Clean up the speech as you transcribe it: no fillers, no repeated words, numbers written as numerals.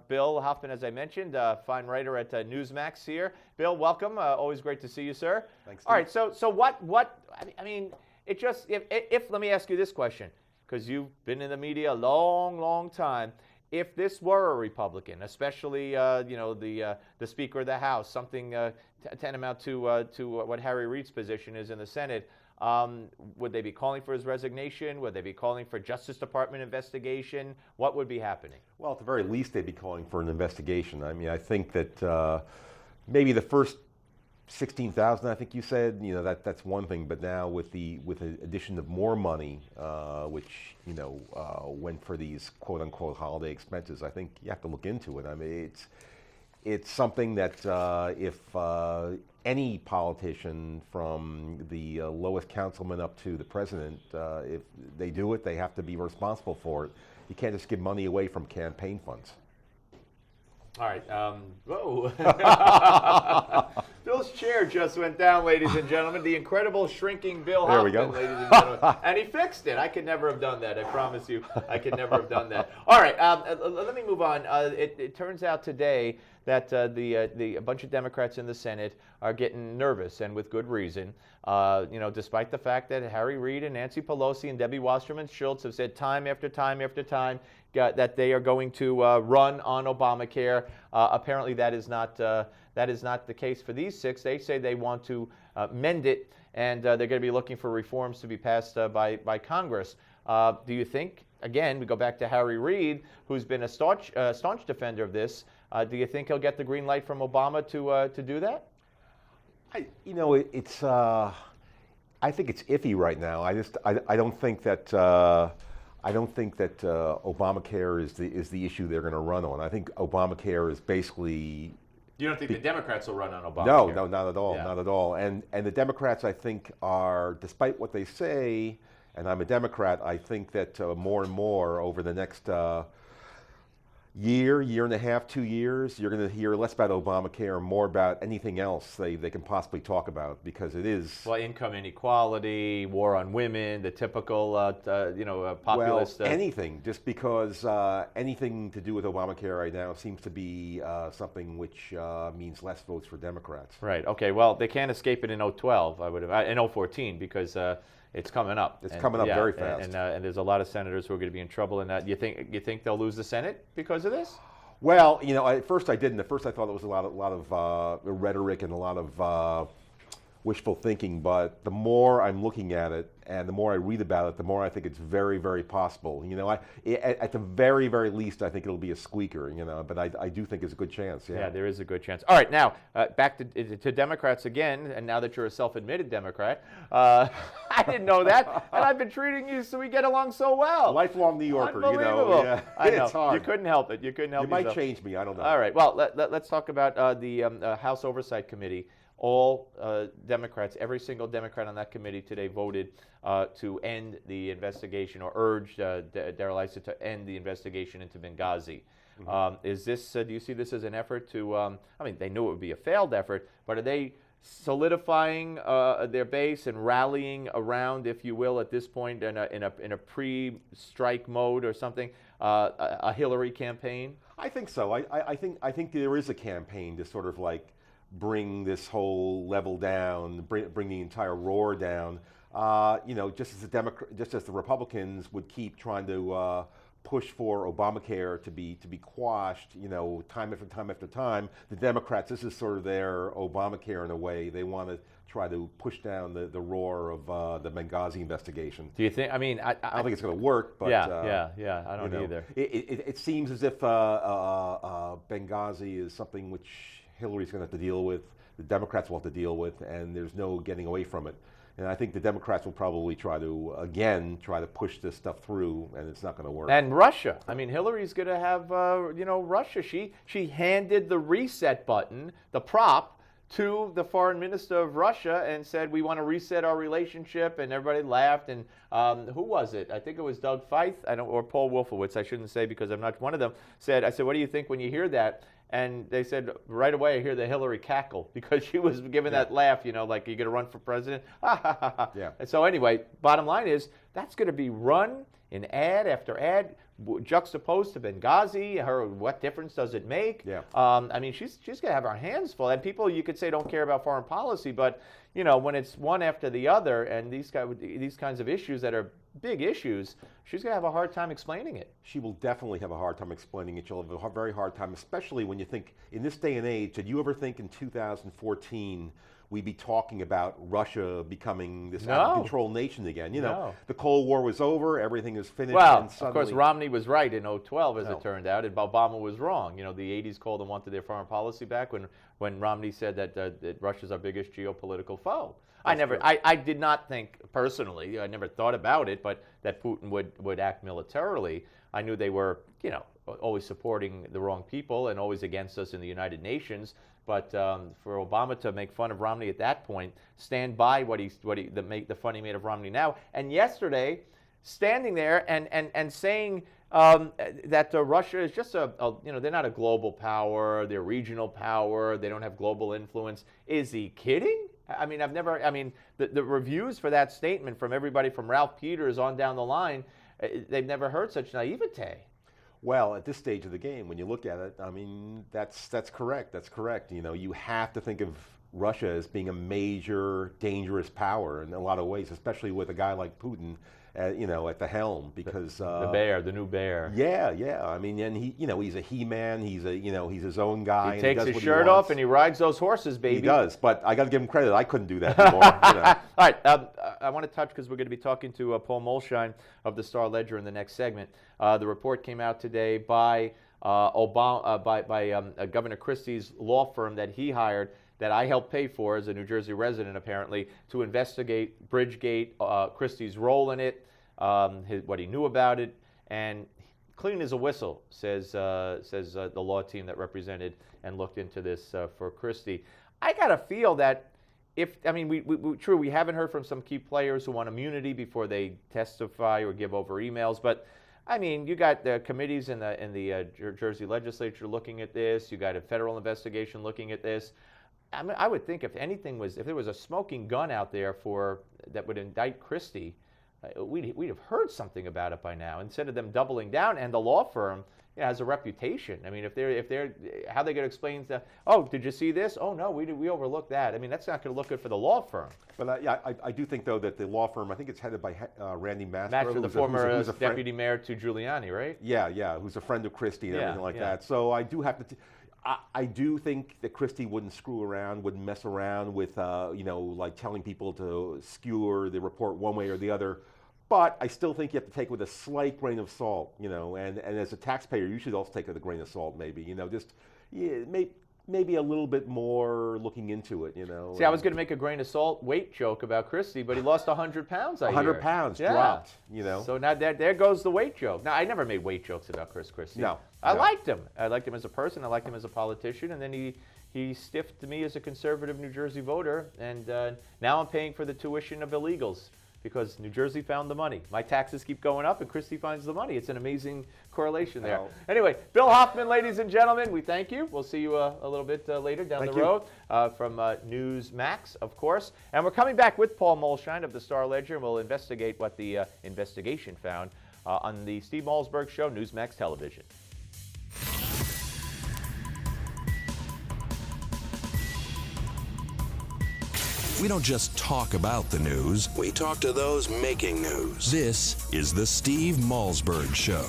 Bill Hoffman, as I mentioned, fine writer at Newsmax here. Bill, welcome. Always great to see you, sir. Thanks, Steve. All right, so what, I mean, it just, if let me ask you this question, because you've been in the media a long, long time. If this were a Republican, especially, the Speaker of the House, something tantamount to what Harry Reid's position is in the Senate, would they be calling for his resignation? Would they be calling for Justice Department investigation? What would be happening? Well, at the very least, they'd be calling for an investigation. I mean, I think that maybe the first 16,000, I think you said, that's one thing. But now with the addition of more money, which went for these quote unquote holiday expenses, I think you have to look into it. I mean, it's something that if any politician from the lowest councilman up to the president, if they do it, they have to be responsible for it. You can't just give money away from campaign funds. All right. Whoa. Bill's chair just went down, ladies and gentlemen. The incredible shrinking Bill Hoffman, There we go. ladies and gentlemen. And he fixed it. I could never have done that. I promise you, I could never have done that. All right. Let me move on. It turns out today that a bunch of Democrats in the Senate are getting nervous, and with good reason. Despite the fact that Harry Reid and Nancy Pelosi and Debbie Wasserman Schultz have said time after time after time that they are going to run on Obamacare. Apparently, that is not the case for these six. They say they want to mend it, and they're going to be looking for reforms to be passed by Congress. Do you think? Again, we go back to Harry Reid, who's been a staunch defender of this. Do you think he'll get the green light from Obama to do that? I think it's iffy right now. I don't think that Obamacare is the issue they're going to run on. I think Obamacare is basically. You don't think the Democrats will run on Obamacare? No, not at all, Yeah. not at all. And the Democrats, I think, are, despite what they say, and I'm a Democrat, I think that more and more over the next year and a half, 2 years, you're going to hear less about Obamacare and more about anything else they can possibly talk about, because it is. Well, income inequality, war on women, the typical, populist. Well, anything, just because anything to do with Obamacare right now seems to be something which means less votes for Democrats. Right. Okay. Well, they can't escape it in 2012. I would have in 2014 because it's coming up. It's coming up very fast. And there's a lot of senators who are going to be in trouble in that. You think they'll lose the Senate because of this? Well, at first I didn't. At first I thought it was a lot of rhetoric and a lot of wishful thinking. But the more I'm looking at it and the more I read about it, the more I think it's very, very possible. At the very, very least, I think it'll be a squeaker. But I do think it's a good chance. Yeah, there is a good chance. All right, now back to Democrats again. And now that you're a self-admitted Democrat, I didn't know that, and I've been treating you so we get along so well. Lifelong New Yorker, Unbelievable. Yeah. I know. It's hard. You couldn't help it. You couldn't help You might yourself. change me. I don't know. All right. Well, let's talk about the House Oversight Committee. All Democrats, every single Democrat on that committee today voted to end the investigation, or urged Darrell Issa to end the investigation into Benghazi. Mm-hmm. Is this? Do you see this as an effort to? They knew it would be a failed effort, but are they solidifying their base and rallying around, if you will, at this point in a pre-strike mode or something, a Hillary campaign? I think so. I think there is a campaign to sort of like bring this whole level down, bring the entire roar down. Just as the Republicans would keep trying to push for Obamacare to be quashed, time after time after time. The Democrats, this is sort of their Obamacare in a way. They want to try to push down the roar of the Benghazi investigation. Do you think? I don't think it's going to work. But yeah. I don't either. It seems as if Benghazi is something which Hillary's going to have to deal with, the Democrats will have to deal with, and there's no getting away from it. And I think the Democrats will probably try to push this stuff through, and it's not going to work. And Russia. Hillary's going to have, Russia. She handed the reset button, the prop, to the foreign minister of Russia and said, we want to reset our relationship, and everybody laughed. And who was it? I think it was Doug Feith, or Paul Wolfowitz, I shouldn't say because I'm not one of them, I said, what do you think when you hear that? And they said, right away, I hear the Hillary cackle because she was giving that laugh, like, you're going to run for president? Yeah. And so anyway, bottom line is, that's going to be run in ad after ad. juxtaposed to Benghazi. What difference does it make? Yeah. I mean, she's going to have her hands full. And people, you could say, don't care about foreign policy, but when it's one after the other, and these kinds of issues that are big issues, she's going to have a hard time explaining it. She will definitely have a hard time explaining it. She'll have a very hard time, especially when you think, in this day and age, did you ever think in 2014 we'd be talking about Russia becoming this out-of-control nation again? The Cold War was over, everything is finished. Well, and suddenly, of course, Romney was right in 2012, as it turned out, and Obama was wrong. The 80s called and wanted their foreign policy back when Romney said that Russia's our biggest geopolitical foe. I did not think personally, I never thought about it, but that Putin would act militarily. I knew they were, always supporting the wrong people and always against us in the United Nations. But for Obama to make fun of Romney at that point, stand by the fun he made of Romney now, and yesterday, standing there and saying that Russia is just they're not a global power, they're a regional power, they don't have global influence. Is he kidding? I mean, the reviews for that statement from everybody from Ralph Peters on down the line, they've never heard such naivete. Well, at this stage of the game, when you look at it, I mean, that's correct. That's correct. You have to think of Russia as being a major, dangerous power in a lot of ways, especially with a guy like Putin, at the helm, because the new bear. Yeah. I mean, and he's a he-man. He's his own guy. He takes his shirt off and he rides those horses, baby. He does, but I got to give him credit. I couldn't do that anymore. All right, I want to touch, because we're going to be talking to Paul Molshine of the Star Ledger in the next segment. The report came out today by Governor Christie's law firm that he hired, that I helped pay for as a New Jersey resident, apparently, to investigate Bridgegate, Christie's role in it, what he knew about it, and clean as a whistle, says the law team that represented and looked into this for Christie. I got to feel that we haven't heard from some key players who want immunity before they testify or give over emails, but I mean, you got the committees in the Jersey legislature looking at this. You got a federal investigation looking at this. I mean, I would think if there was a smoking gun out there that would indict Christie, we'd have heard something about it by now. Instead of them doubling down, and the law firm has a reputation. I mean, if they're how they going to explain that? Oh, did you see this? Oh no, we overlooked that. I mean, that's not going to look good for the law firm. But I do think though that the law firm, I think it's headed by Randy Mastro, the former who's deputy mayor to Giuliani, right? Yeah, who's a friend of Christie and everything like that. So I do have to. I do think that Christie wouldn't screw around, wouldn't mess around with, like telling people to skewer the report one way or the other. But I still think you have to take it with a slight grain of salt, and as a taxpayer, you should also take it with a grain of salt, maybe, maybe a little bit more looking into it, See, I was going to make a grain of salt weight joke about Christie, but he lost 100 pounds, 100 pounds dropped, So now there goes the weight joke. Now, I never made weight jokes about Chris Christie. No. I liked him. I liked him as a person. I liked him as a politician. And then he stiffed me as a conservative New Jersey voter. And now I'm paying for the tuition of illegals, because New Jersey found the money. My taxes keep going up, and Christie finds the money. It's an amazing correlation there. Anyway, Bill Hoffman, ladies and gentlemen, we thank you. We'll see you a little bit later down the road from Newsmax, of course. And we're coming back with Paul Molshine of the Star Ledger, and we'll investigate what the investigation found on the Steve Malzberg Show, Newsmax Television. We don't just talk about the news, we talk to those making news. This is the Steve Malzberg Show.